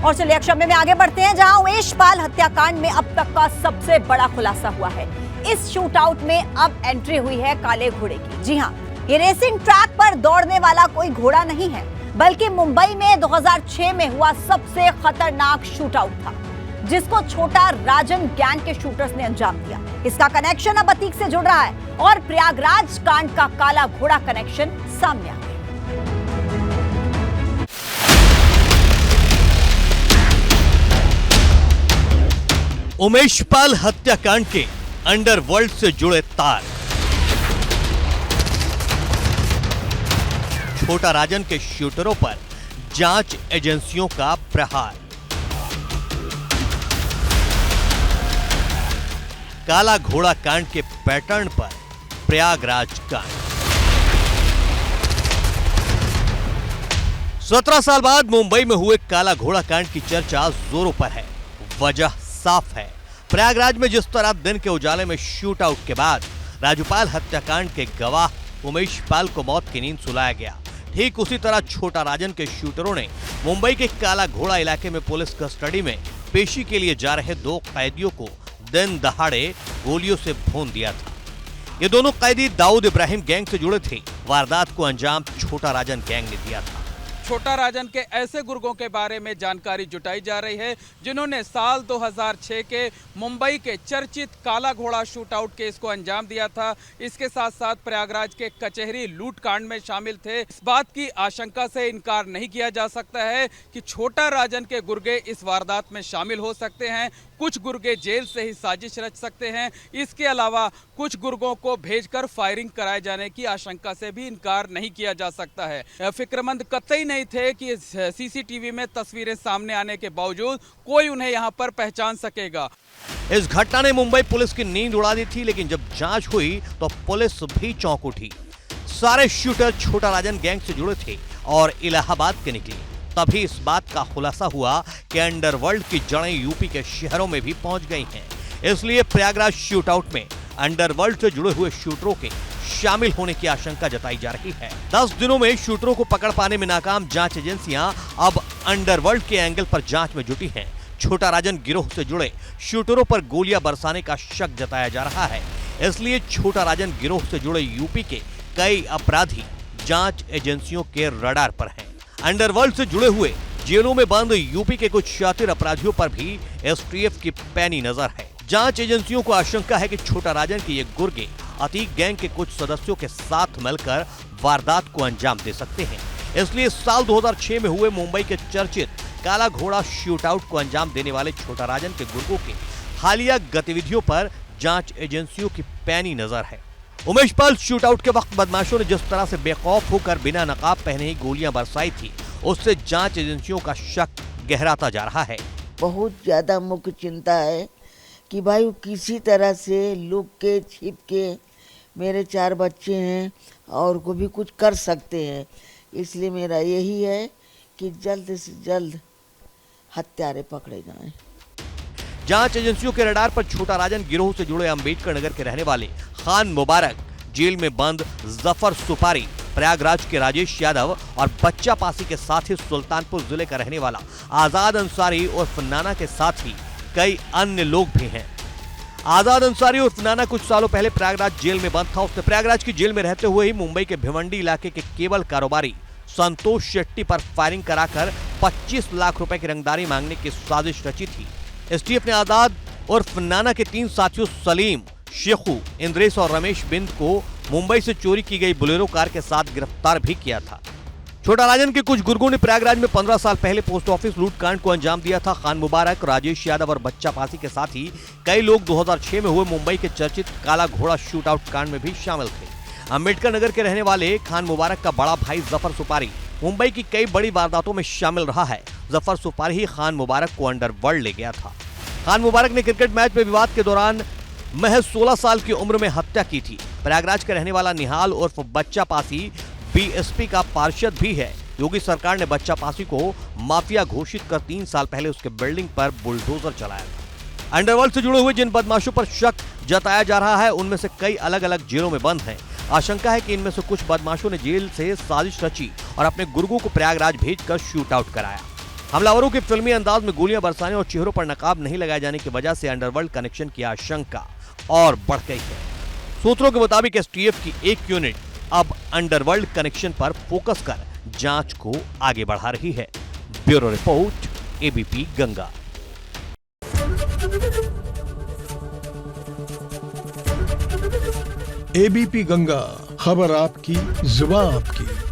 और चलिए अक्षय में आगे बढ़ते हैं, जहां उमेश पाल हत्याकांड में अब तक का सबसे बड़ा खुलासा हुआ है। इस शूटआउट में अब एंट्री हुई है काले घोड़े की। जी हां, ये रेसिंग ट्रैक पर दौड़ने वाला कोई घोड़ा नहीं है, बल्कि मुंबई में 2006 में हुआ सबसे खतरनाक शूटआउट था, जिसको छोटा राजन गैंग के शूटर्स ने अंजाम दिया। इसका कनेक्शन अब अतीक से जुड़ रहा है और प्रयागराज कांड का काला घोड़ा कनेक्शन सामने आ गया। उमेश पाल हत्याकांड के अंडरवर्ल्ड से जुड़े तार, छोटा राजन के शूटरों पर जांच एजेंसियों का प्रहार, काला घोड़ा कांड के पैटर्न पर प्रयागराज कांड। 17 साल बाद मुंबई में हुए काला घोड़ा कांड की चर्चा जोरों पर है। वजह साफ है, प्रयागराज में जिस तरह दिन के उजाले में शूट आउट के बाद राजूपाल हत्याकांड के गवाह उमेश पाल को मौत की नींद सुलाया गया, ठीक उसी तरह छोटा राजन के शूटरों ने मुंबई के काला घोड़ा इलाके में पुलिस कस्टडी में पेशी के लिए जा रहे 2 कैदियों को दिन दहाड़े गोलियों से भून दिया था। ये दोनों कैदी दाऊद इब्राहिम गैंग से जुड़े थे। वारदात को अंजाम छोटा राजन गैंग ने दिया था। छोटा राजन के ऐसे गुर्गों के बारे में जानकारी जुटाई जा रही है जिन्होंने साल 2006 के मुंबई के चर्चित काला घोड़ा शूटआउट केस को अंजाम दिया था। इसके साथ साथ प्रयागराज के कचहरी लूट कांड में शामिल थे। इस बात की आशंका से इनकार नहीं किया जा सकता है कि छोटा राजन के गुर्गे इस वारदात में शामिल हो सकते हैं। कुछ गुर्गे जेल से ही साजिश रच सकते हैं। इसके अलावा कुछ गुर्गों को भेजकर फायरिंग कराए जाने की आशंका से भी इनकार नहीं किया जा सकता है। फिक्रमंद कतई नहीं थे कि सीसीटीवी में तस्वीरें सामने आने के बावजूद कोई उन्हें यहां पर पहचान सकेगा। इस घटना ने मुंबई पुलिस की नींद उड़ा दी थी, लेकिन जब जांच हुई तो पुलिस भी चौंक उठी। सारे शूटर छोटा राजन गैंग से जुड़े थे और इलाहाबाद के निकले। तभी इस बात का खुलासा हुआ कि अंडरवर्ल्ड की जड़ें यूपी के शहरों में भी पहुंच गई हैं। इसलिए प्रयागराज शूटआउट में अंडरवर्ल्ड से जुड़े हुए शूटरों के शामिल होने की आशंका जताई जा रही है। 10 दिनों में शूटरों को पकड़ पाने में नाकाम जांच एजेंसियां अब अंडरवर्ल्ड के एंगल पर जांच में जुटी हैं। छोटा राजन गिरोह से जुड़े शूटरों पर गोलियां बरसाने का शक जताया जा रहा है। इसलिए छोटा राजन गिरोह से जुड़े यूपी के कई अपराधी जांच एजेंसियों के रडार पर हैं। अंडरवर्ल्ड से जुड़े हुए जेलों में बंद यूपी के कुछ शातिर अपराधियों पर भी एसटीएफ की पैनी नजर है। जांच एजेंसियों को आशंका है कि छोटा राजन के ये गुर्गे अतीक गैंग के कुछ सदस्यों के साथ मिलकर वारदात को अंजाम दे सकते हैं। इसलिए साल 2006 में हुए मुंबई के चर्चित काला घोड़ा शूटआउट को अंजाम देने वाले छोटा राजन के गुर्गों के हालिया गतिविधियों पर जांच एजेंसियों की पैनी नजर है। उमेश पाल शूटआउट के वक्त बदमाशों ने जिस तरह से बेखौफ होकर बिना नकाब पहने ही गोलियां बरसाई थी, उससे जांच एजेंसियों का शक गहराता जा रहा है। बहुत ज्यादा मुख्य चिंता है कि भाई किसी तरह से लुक के छिप के, मेरे 4 बच्चे हैं और को भी कुछ कर सकते हैं। इसलिए मेरा यही है कि जल्द से जल्द हत्यारे पकड़े जाएं। जांच एजेंसियों के रडार पर छोटा राजन गिरोह से जुड़े अंबेडकर नगर के रहने वाले खान मुबारक, जेल में बंद जफर सुपारी, प्रयागराज के राजेश यादव और बच्चा पासी के साथ ही सुल्तानपुर जिले का रहने वाला आजाद अंसारी उर्फ नाना के साथ ही कई अन्य लोग भी हैं। आजाद अंसारी उर्फ नाना कुछ सालों पहले प्रयागराज जेल में बंद था। उसने प्रयागराज की जेल में रहते हुए ही मुंबई के भिवंडी इलाके के केबल कारोबारी संतोष शेट्टी पर फायरिंग कराकर 25 लाख रुपए की रंगदारी मांगने की साजिश रची थी। एसटीएफ ने आजाद उर्फ नाना के 3 साथियों सलीम, शेखू, इंद्रेश और रमेश बिंद को मुंबई से चोरी की गई बोलेरो कार के साथ गिरफ्तार भी किया था। छोटा राजन के कुछ गुर्गों ने प्रयागराज में 15 साल पहले पोस्ट ऑफिस लूट कांड को अंजाम दिया था। खान मुबारक, राजेश यादव और बच्चा पासी के साथ ही कई लोग 2006 में हुए मुंबई के चर्चित काला घोड़ा शूटआउट कांड में भी शामिल थे। अंबेडकर नगर के रहने वाले खान मुबारक का बड़ा भाई जफर सुपारी मुंबई की कई बड़ी वारदातों में शामिल रहा है। जफर सुपारी ही खान मुबारक को अंडरवर्ल्ड ले गया था। खान मुबारक ने क्रिकेट मैच में विवाद के दौरान महज 16 साल की उम्र में हत्या की थी। प्रयागराज के रहने वाला निहाल उर्फ बच्चा पासी बीएसपी का पार्षद भी है। योगी सरकार ने बच्चा पासी को माफिया घोषित कर 3 साल पहले उसके बिल्डिंग पर बुलडोजर चलाया था। अंडरवर्ल्ड से जुड़े हुए जिन बदमाशों पर शक जताया जा रहा है, उनमें से कई अलग अलग जेलों में बंद हैं। आशंका है कि इनमें से कुछ बदमाशों ने जेल से साजिश रची और अपने गुर्गों को प्रयागराज भेजकर शूट आउट कराया। हमलावरों के फिल्मी अंदाज में गोलियां बरसाने और चेहरों पर नकाब नहीं लगाए जाने की वजह से अंडरवर्ल्ड कनेक्शन की आशंका और बढ़ गई है। सूत्रों के मुताबिक एसटीएफ की एक यूनिट अब अंडरवर्ल्ड कनेक्शन पर फोकस कर जांच को आगे बढ़ा रही है। Bureau report, ABP Ganga. ABP Ganga, खबर आपकी, जुबान आपकी।